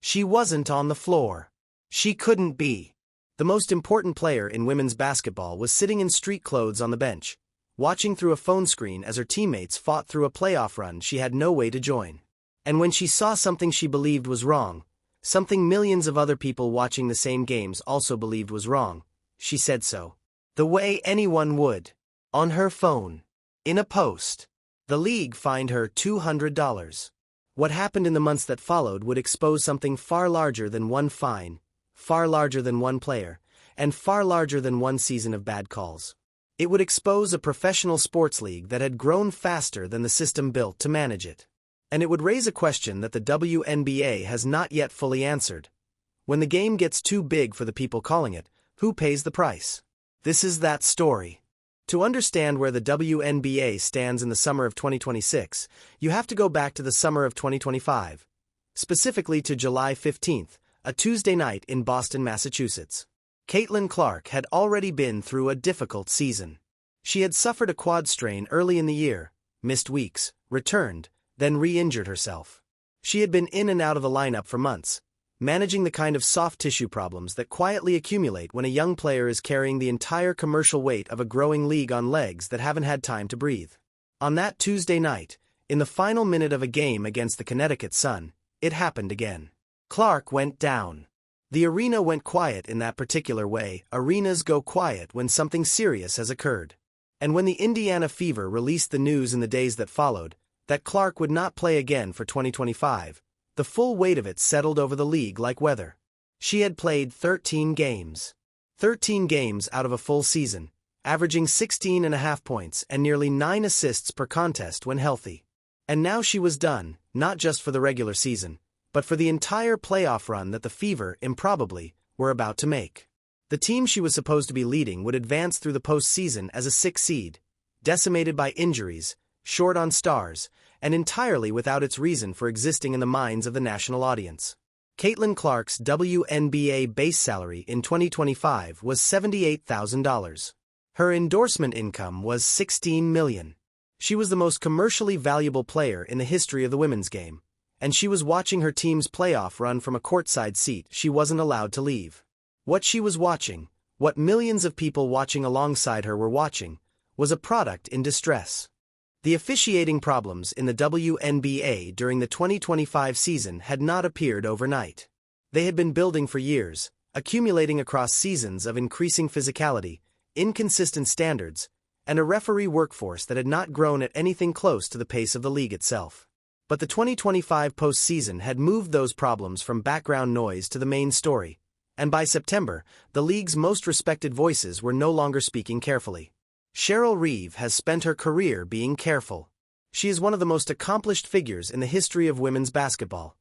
She wasn't on the floor. She couldn't be. The most important player in women's basketball was sitting in street clothes on the bench, watching through a phone screen as her teammates fought through a playoff run she had no way to join. And when she saw something she believed was wrong, something millions of other people watching the same games also believed was wrong, she said so. The way anyone would. On her phone. In a post. The league fined her $200. What happened in the months that followed would expose something far larger than one fine, far larger than one player, and far larger than one season of bad calls. It would expose a professional sports league that had grown faster than the system built to manage it. And it would raise a question that the WNBA has not yet fully answered. When the game gets too big for the people calling it, who pays the price? This is that story. To understand where the WNBA stands in the summer of 2026, you have to go back to the summer of 2025. Specifically to July 15th, a Tuesday night in Boston, Massachusetts. Caitlin Clark had already been through a difficult season. She had suffered a quad strain early in the year, missed weeks, returned, then re-injured herself. She had been in and out of the lineup for months, managing the kind of soft tissue problems that quietly accumulate when a young player is carrying the entire commercial weight of a growing league on legs that haven't had time to breathe. On that Tuesday night, in the final minute of a game against the Connecticut Sun, it happened again. Clark went down. The arena went quiet in that particular way. Arenas go quiet when something serious has occurred. And when the Indiana Fever released the news in the days that followed, that Clark would not play again for 2025, the full weight of it settled over the league like weather. She had played 13 games. 13 games out of a full season, averaging 16.5 points and nearly 9 assists per contest when healthy. And now she was done, not just for the regular season, but for the entire playoff run that the Fever, improbably, were about to make. The team she was supposed to be leading would advance through the postseason as a 6th seed, decimated by injuries, short on stars, and entirely without its reason for existing in the minds of the national audience. Caitlin Clark's WNBA base salary in 2025 was $78,000. Her endorsement income was $16 million. She was the most commercially valuable player in the history of the women's game, and she was watching her team's playoff run from a courtside seat she wasn't allowed to leave. What she was watching, what millions of people watching alongside her were watching, was a product in distress. The officiating problems in the WNBA during the 2025 season had not appeared overnight. They had been building for years, accumulating across seasons of increasing physicality, inconsistent standards, and a referee workforce that had not grown at anything close to the pace of the league itself. But the 2025 postseason had moved those problems from background noise to the main story, and by September, the league's most respected voices were no longer speaking carefully. Cheryl Reeve has spent her career being careful. She is one of the most accomplished figures in the history of women's basketball.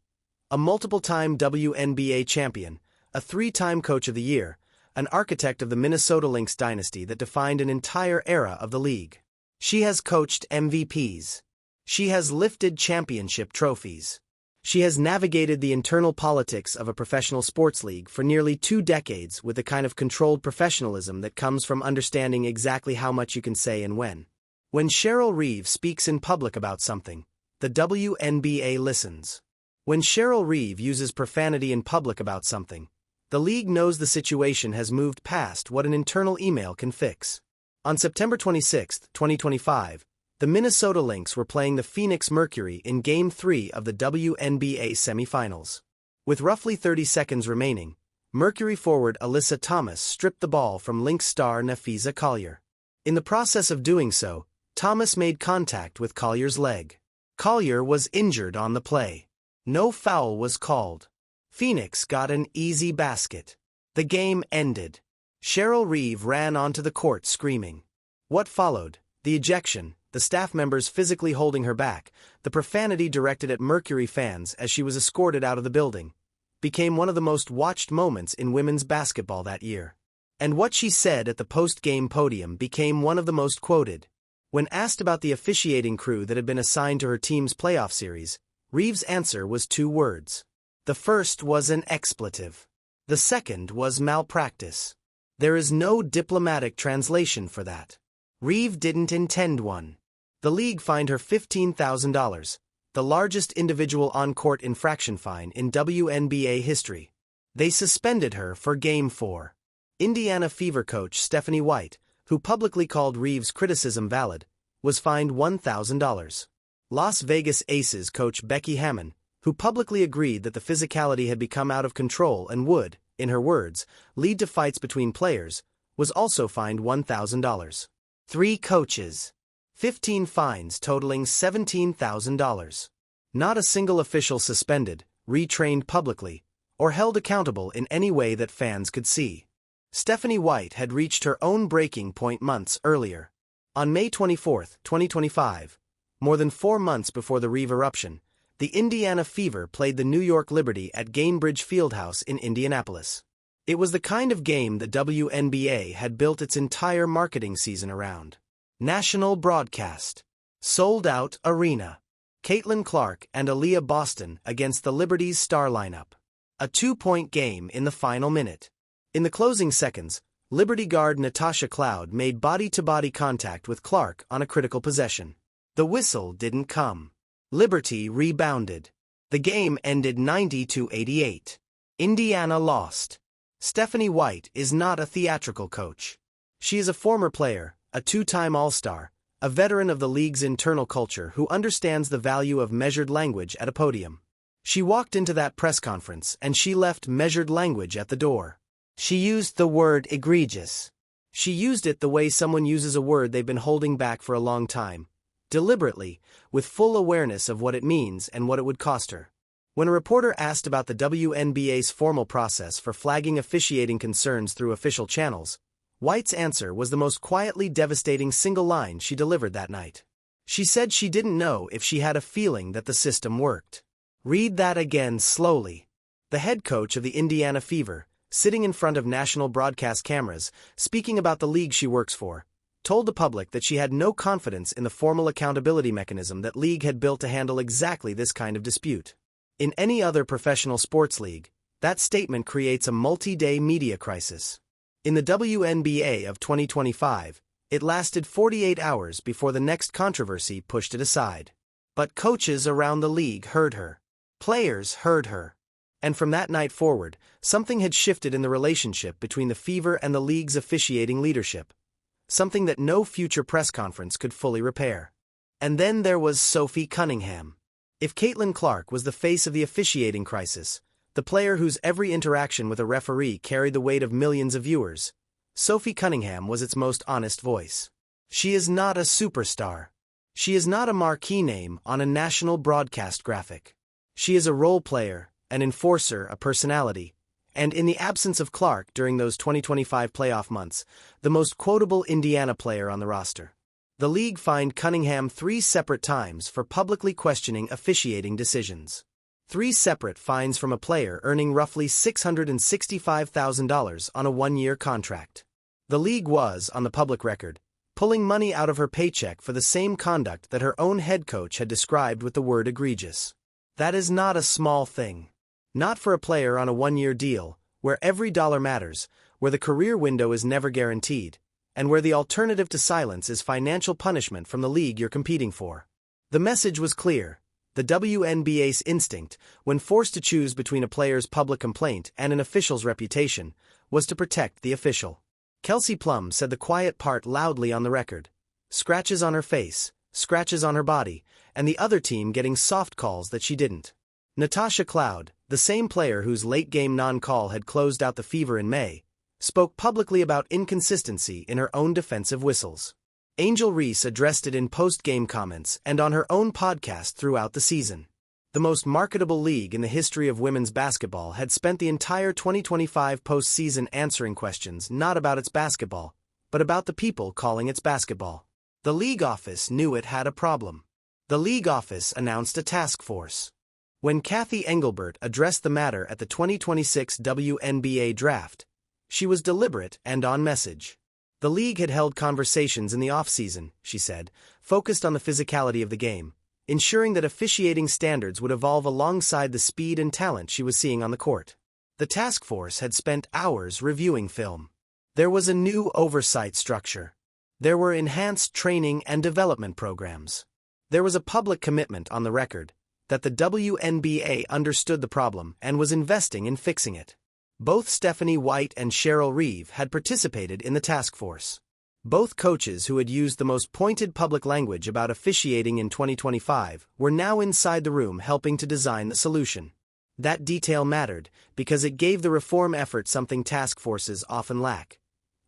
A multiple-time WNBA champion, a 3-time Coach of the Year, an architect of the Minnesota Lynx dynasty that defined an entire era of the league. She has coached MVPs. She has lifted championship trophies. She has navigated the internal politics of a professional sports league for nearly 2 decades with the kind of controlled professionalism that comes from understanding exactly how much you can say and when. When Cheryl Reeve speaks in public about something, the WNBA listens. When Cheryl Reeve uses profanity in public about something, the league knows the situation has moved past what an internal email can fix. On September 26, 2025, the Minnesota Lynx were playing the Phoenix Mercury in Game 3 of the WNBA semifinals. With roughly 30 seconds remaining, Mercury forward Alyssa Thomas stripped the ball from Lynx star Napheesa Collier. In the process of doing so, Thomas made contact with Collier's leg. Collier was injured on the play. No foul was called. Phoenix got an easy basket. The game ended. Cheryl Reeve ran onto the court screaming. What followed, the ejection, the staff members physically holding her back, the profanity directed at Mercury fans as she was escorted out of the building, became one of the most watched moments in women's basketball that year. And what she said at the post-game podium became one of the most quoted. When asked about the officiating crew that had been assigned to her team's playoff series, Reeve's answer was 2 words. The first was an expletive. The second was malpractice. There is no diplomatic translation for that. Reeve didn't intend one. The league fined her $15,000, the largest individual on-court infraction fine in WNBA history. They suspended her for Game 4. Indiana Fever coach Stephanie White, who publicly called Reeves' criticism valid, was fined $1,000. Las Vegas Aces coach Becky Hammon, who publicly agreed that the physicality had become out of control and would, in her words, lead to fights between players, was also fined $1,000. 3 coaches. 15 fines totaling $17,000. Not a single official suspended, retrained publicly, or held accountable in any way that fans could see. Stephanie White had reached her own breaking point months earlier. On May 24, 2025, more than 4 months before the Reeve eruption, the Indiana Fever played the New York Liberty at Gainbridge Fieldhouse in Indianapolis. It was the kind of game the WNBA had built its entire marketing season around. National broadcast. Sold-out arena. Caitlin Clark and Aaliyah Boston against the Liberty's star lineup. A 2-point game in the final minute. In the closing seconds, Liberty guard Natasha Cloud made body-to-body contact with Clark on a critical possession. The whistle didn't come. Liberty rebounded. The game ended 90-88. Indiana lost. Stephanie White is not a theatrical coach. She is a former player, a 2-time All-Star, a veteran of the league's internal culture who understands the value of measured language at a podium. She walked into that press conference and she left measured language at the door. She used the word egregious. She used it the way someone uses a word they've been holding back for a long time, deliberately, with full awareness of what it means and what it would cost her. When a reporter asked about the WNBA's formal process for flagging officiating concerns through official channels, White's answer was the most quietly devastating single line she delivered that night. She said she didn't know if she had a feeling that the system worked. Read that again slowly. The head coach of the Indiana Fever, sitting in front of national broadcast cameras, speaking about the league she works for, told the public that she had no confidence in the formal accountability mechanism that league had built to handle exactly this kind of dispute. In any other professional sports league, that statement creates a multi-day media crisis. In the WNBA of 2025, it lasted 48 hours before the next controversy pushed it aside. But coaches around the league heard her. Players heard her. And from that night forward, something had shifted in the relationship between the Fever and the league's officiating leadership. Something that no future press conference could fully repair. And then there was Sophie Cunningham. If Caitlin Clark was the face of the officiating crisis, the player whose every interaction with a referee carried the weight of millions of viewers, Sophie Cunningham was its most honest voice. She is not a superstar. She is not a marquee name on a national broadcast graphic. She is a role player, an enforcer, a personality, and in the absence of Clark during those 2025 playoff months, the most quotable Indiana player on the roster. The league fined Cunningham 3 separate times for publicly questioning officiating decisions. 3 separate fines from a player earning roughly $665,000 on a 1-year contract. The league was, on the public record, pulling money out of her paycheck for the same conduct that her own head coach had described with the word egregious. That is not a small thing. Not for a player on a 1-year deal, where every dollar matters, where the career window is never guaranteed, and where the alternative to silence is financial punishment from the league you're competing for. The message was clear. The WNBA's instinct, when forced to choose between a player's public complaint and an official's reputation, was to protect the official. Kelsey Plum said the quiet part loudly on the record. Scratches on her face, scratches on her body, and the other team getting soft calls that she didn't. Natasha Cloud, the same player whose late-game non-call had closed out the Fever in May, spoke publicly about inconsistency in her own defensive whistles. Angel Reese addressed it in post-game comments and on her own podcast throughout the season. The most marketable league in the history of women's basketball had spent the entire 2025 postseason answering questions not about its basketball, but about the people calling its basketball. The league office knew it had a problem. The league office announced a task force. When Kathy Engelbert addressed the matter at the 2026 WNBA draft, she was deliberate and on message. The league had held conversations in the off-season, she said, focused on the physicality of the game, ensuring that officiating standards would evolve alongside the speed and talent she was seeing on the court. The task force had spent hours reviewing film. There was a new oversight structure. There were enhanced training and development programs. There was a public commitment on the record, that the WNBA understood the problem and was investing in fixing it. Both Stephanie White and Cheryl Reeve had participated in the task force. Both coaches who had used the most pointed public language about officiating in 2025 were now inside the room helping to design the solution. That detail mattered because it gave the reform effort something task forces often lack: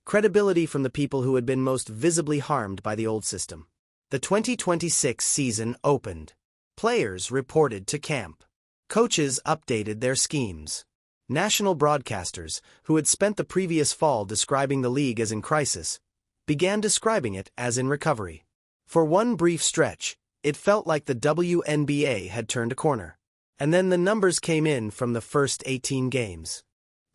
credibility from the people who had been most visibly harmed by the old system. The 2026 season opened. Players reported to camp. Coaches updated their schemes. National broadcasters, who had spent the previous fall describing the league as in crisis, began describing it as in recovery. For one brief stretch, it felt like the WNBA had turned a corner. And then the numbers came in from the first 18 games.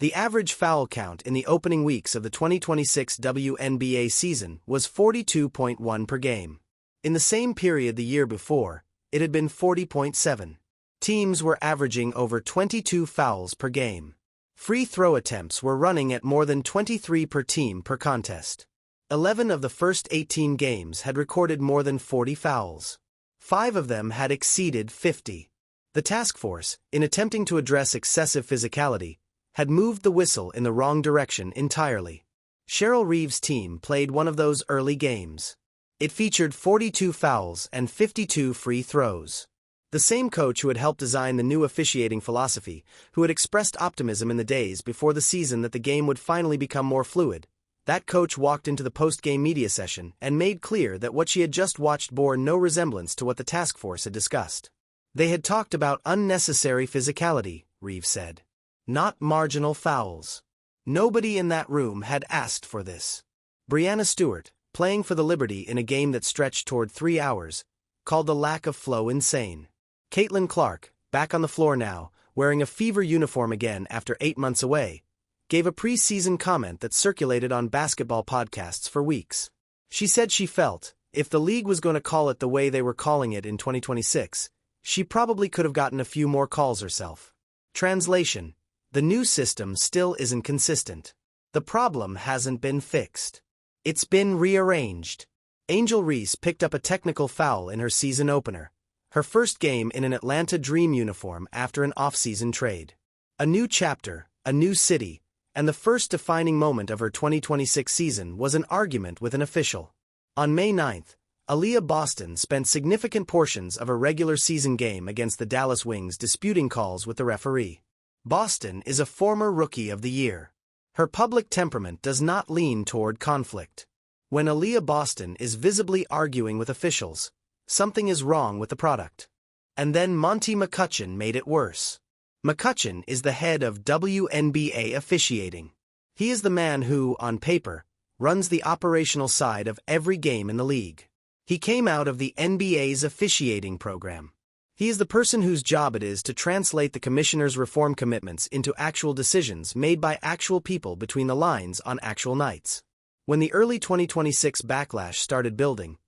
The average foul count in the opening weeks of the 2026 WNBA season was 42.1 per game. In the same period the year before, it had been 40.7. Teams were averaging over 22 fouls per game. Free throw attempts were running at more than 23 per team per contest. 11 of the first 18 games had recorded more than 40 fouls. 5 of them had exceeded 50. The task force, in attempting to address excessive physicality, had moved the whistle in the wrong direction entirely. Cheryl Reeve's team played one of those early games. It featured 42 fouls and 52 free throws. The same coach who had helped design the new officiating philosophy, who had expressed optimism in the days before the season that the game would finally become more fluid, that coach walked into the post-game media session and made clear that what she had just watched bore no resemblance to what the task force had discussed. They had talked about unnecessary physicality, Reeve said. Not marginal fouls. Nobody in that room had asked for this. Breanna Stewart, playing for the Liberty in a game that stretched toward 3 hours, called the lack of flow insane. Caitlin Clark, back on the floor now, wearing a Fever uniform again after 8 months away, gave a pre-season comment that circulated on basketball podcasts for weeks. She said she felt, if the league was going to call it the way they were calling it in 2026, she probably could have gotten a few more calls herself. Translation: the new system still isn't consistent. The problem hasn't been fixed. It's been rearranged. Angel Reese picked up a technical foul in her season opener, her first game in an Atlanta Dream uniform after an off-season trade. A new chapter, a new city, and the first defining moment of her 2026 season was an argument with an official. On May 9th, Aaliyah Boston spent significant portions of a regular season game against the Dallas Wings disputing calls with the referee. Boston is a former Rookie of the Year. Her public temperament does not lean toward conflict. When Aaliyah Boston is visibly arguing with officials, something is wrong with the product. And then Monty McCutchen made it worse. McCutchen is the head of WNBA officiating. He is the man who, on paper, runs the operational side of every game in the league. He came out of the NBA's officiating program. He is the person whose job it is to translate the commissioner's reform commitments into actual decisions made by actual people between the lines on actual nights. When the early 2026 backlash started building,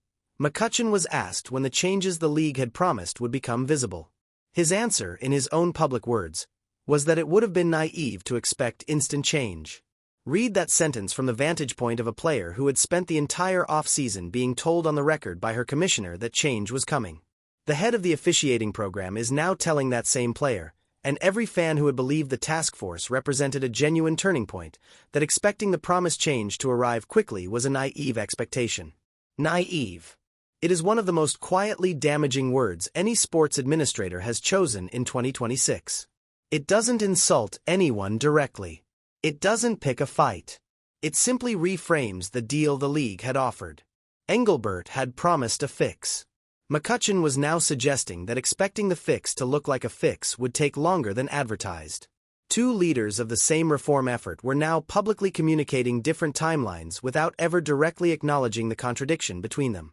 McCutchen was asked when the changes the league had promised would become visible. His answer, in his own public words, was that it would have been naive to expect instant change. Read that sentence from the vantage point of a player who had spent the entire off-season being told on the record by her commissioner that change was coming. The head of the officiating program is now telling that same player, and every fan who had believed the task force represented a genuine turning point, that expecting the promised change to arrive quickly was a naive expectation. Naive. It is one of the most quietly damaging words any sports administrator has chosen in 2026. It doesn't insult anyone directly. It doesn't pick a fight. It simply reframes the deal the league had offered. Engelbert had promised a fix. McCutchen was now suggesting that expecting the fix to look like a fix would take longer than advertised. Two leaders of the same reform effort were now publicly communicating different timelines without ever directly acknowledging the contradiction between them.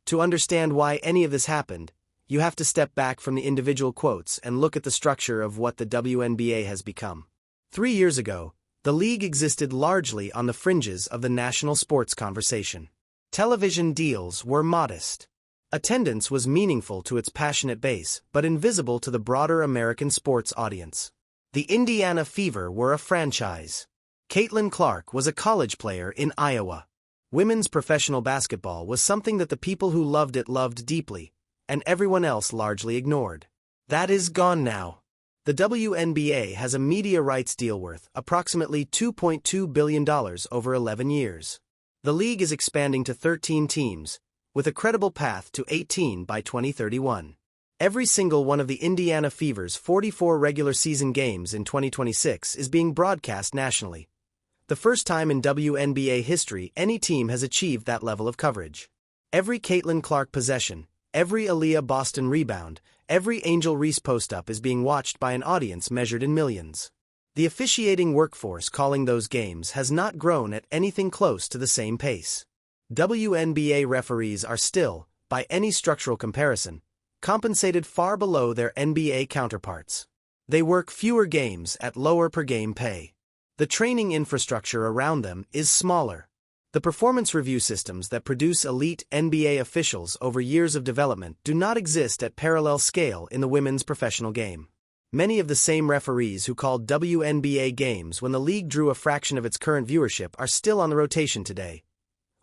To understand why any of this happened, you have to step back from the individual quotes and look at the structure of what the WNBA has become. 3 years ago, the league existed largely on the fringes of the national sports conversation. Television deals were modest. Attendance was meaningful to its passionate base, but invisible to the broader American sports audience. The Indiana Fever were a franchise. Caitlin Clark was a college player in Iowa. Women's professional basketball was something that the people who loved it loved deeply, and everyone else largely ignored. That is gone now. The WNBA has a media rights deal worth approximately $2.2 billion over 11 years. The league is expanding to 13 teams, with a credible path to 18 by 2031. Every single one of the Indiana Fever's 44 regular season games in 2026 is being broadcast nationally. The first time in WNBA history any team has achieved that level of coverage. Every Caitlin Clark possession, every Aaliyah Boston rebound, every Angel Reese post-up is being watched by an audience measured in millions. The officiating workforce calling those games has not grown at anything close to the same pace. WNBA referees are still, by any structural comparison, compensated far below their NBA counterparts. They work fewer games at lower per-game pay. The training infrastructure around them is smaller. The performance review systems that produce elite NBA officials over years of development do not exist at parallel scale in the women's professional game. Many of the same referees who called WNBA games when the league drew a fraction of its current viewership are still on the rotation today,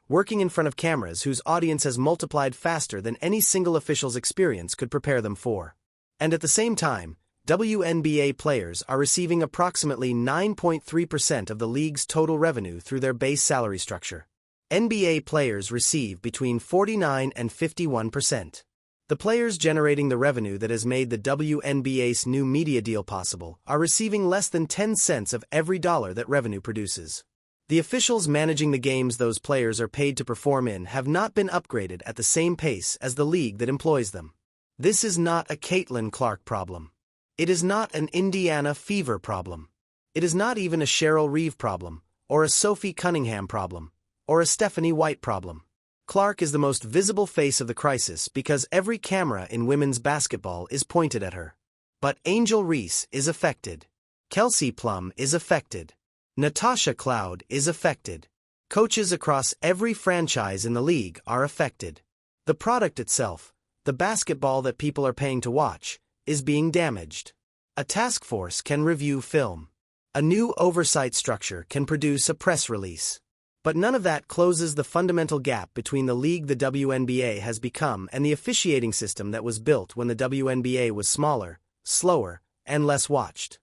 working in front of cameras whose audience has multiplied faster than any single official's experience could prepare them for. And at the same time, WNBA players are receiving approximately 9.3% of the league's total revenue through their base salary structure. NBA players receive between 49 and 51%. The players generating the revenue that has made the WNBA's new media deal possible are receiving less than 10 cents of every dollar that revenue produces. The officials managing the games those players are paid to perform in have not been upgraded at the same pace as the league that employs them. This is not a Caitlin Clark problem. It is not an Indiana Fever problem. It is not even a Cheryl Reeve problem, or a Sophie Cunningham problem, or a Stephanie White problem. Clark is the most visible face of the crisis because every camera in women's basketball is pointed at her. But Angel Reese is affected. Kelsey Plum is affected. Natasha Cloud is affected. Coaches across every franchise in the league are affected. The product itself, the basketball that people are paying to watch, is being damaged. A task force can review film. A new oversight structure can produce a press release. But none of that closes the fundamental gap between the league the WNBA has become and the officiating system that was built when the WNBA was smaller, slower, and less watched.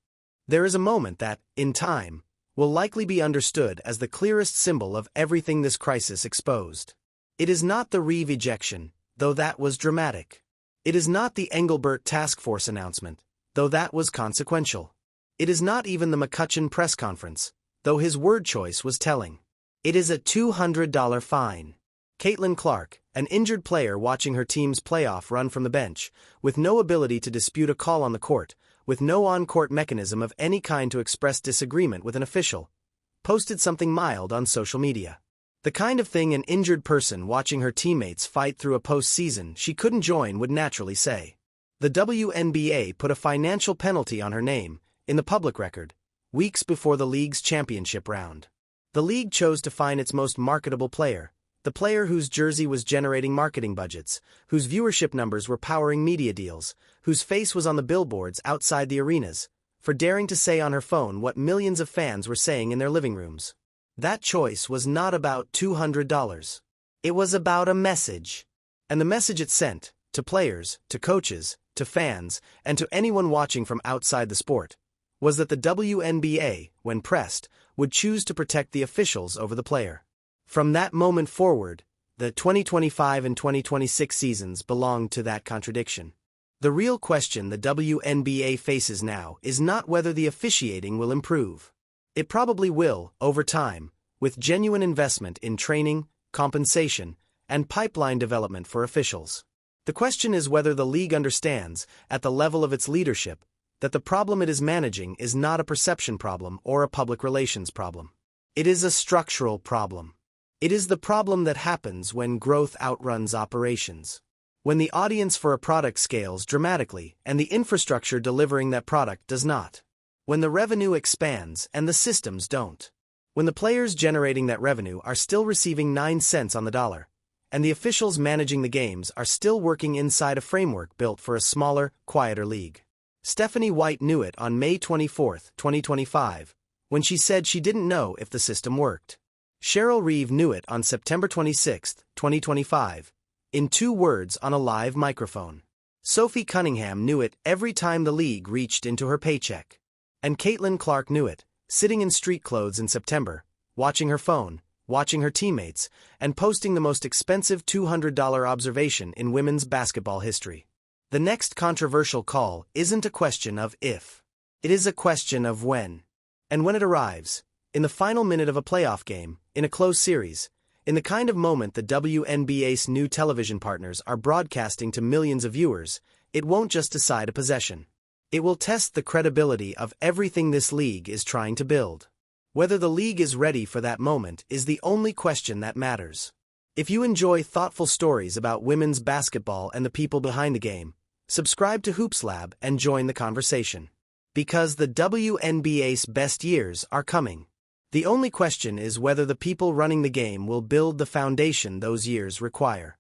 There is a moment that, in time, will likely be understood as the clearest symbol of everything this crisis exposed. It is not the Reeve ejection, though that was dramatic. It is not the Engelbert task force announcement, though that was consequential. It is not even the McCutcheon press conference, though his word choice was telling. It is a $200 fine. Caitlin Clark, an injured player watching her team's playoff run from the bench, with no ability to dispute a call on the court, with no on-court mechanism of any kind to express disagreement with an official, posted something mild on social media. The kind of thing an injured person watching her teammates fight through a postseason she couldn't join would naturally say. The WNBA put a financial penalty on her name, in the public record, weeks before the league's championship round. The league chose to fine its most marketable player, the player whose jersey was generating marketing budgets, whose viewership numbers were powering media deals, whose face was on the billboards outside the arenas, for daring to say on her phone what millions of fans were saying in their living rooms. That choice was not about $200. It was about a message. And the message it sent, to players, to coaches, to fans, and to anyone watching from outside the sport, was that the WNBA, when pressed, would choose to protect the officials over the player. From that moment forward, the 2025 and 2026 seasons belonged to that contradiction. The real question the WNBA faces now is not whether the officiating will improve. It probably will, over time, with genuine investment in training, compensation, and pipeline development for officials. The question is whether the league understands, at the level of its leadership, that the problem it is managing is not a perception problem or a public relations problem. It is a structural problem. It is the problem that happens when growth outruns operations. When the audience for a product scales dramatically and the infrastructure delivering that product does not. When the revenue expands and the systems don't. When the players generating that revenue are still receiving 9 cents on the dollar, and the officials managing the games are still working inside a framework built for a smaller, quieter league. Stephanie White knew it on May 24, 2025, when she said she didn't know if the system worked. Cheryl Reeve knew it on September 26, 2025, in 2 words on a live microphone. Sophie Cunningham knew it every time the league reached into her paycheck. And Caitlin Clark knew it, sitting in street clothes in September, watching her phone, watching her teammates, and posting the most expensive $200 observation in women's basketball history. The next controversial call isn't a question of if. It is a question of when. And when it arrives, in the final minute of a playoff game, in a close series, in the kind of moment the WNBA's new television partners are broadcasting to millions of viewers, it won't just decide a possession. It will test the credibility of everything this league is trying to build. Whether the league is ready for that moment is the only question that matters. If you enjoy thoughtful stories about women's basketball and the people behind the game, subscribe to Hoops Lab and join the conversation. Because the WNBA's best years are coming. The only question is whether the people running the game will build the foundation those years require.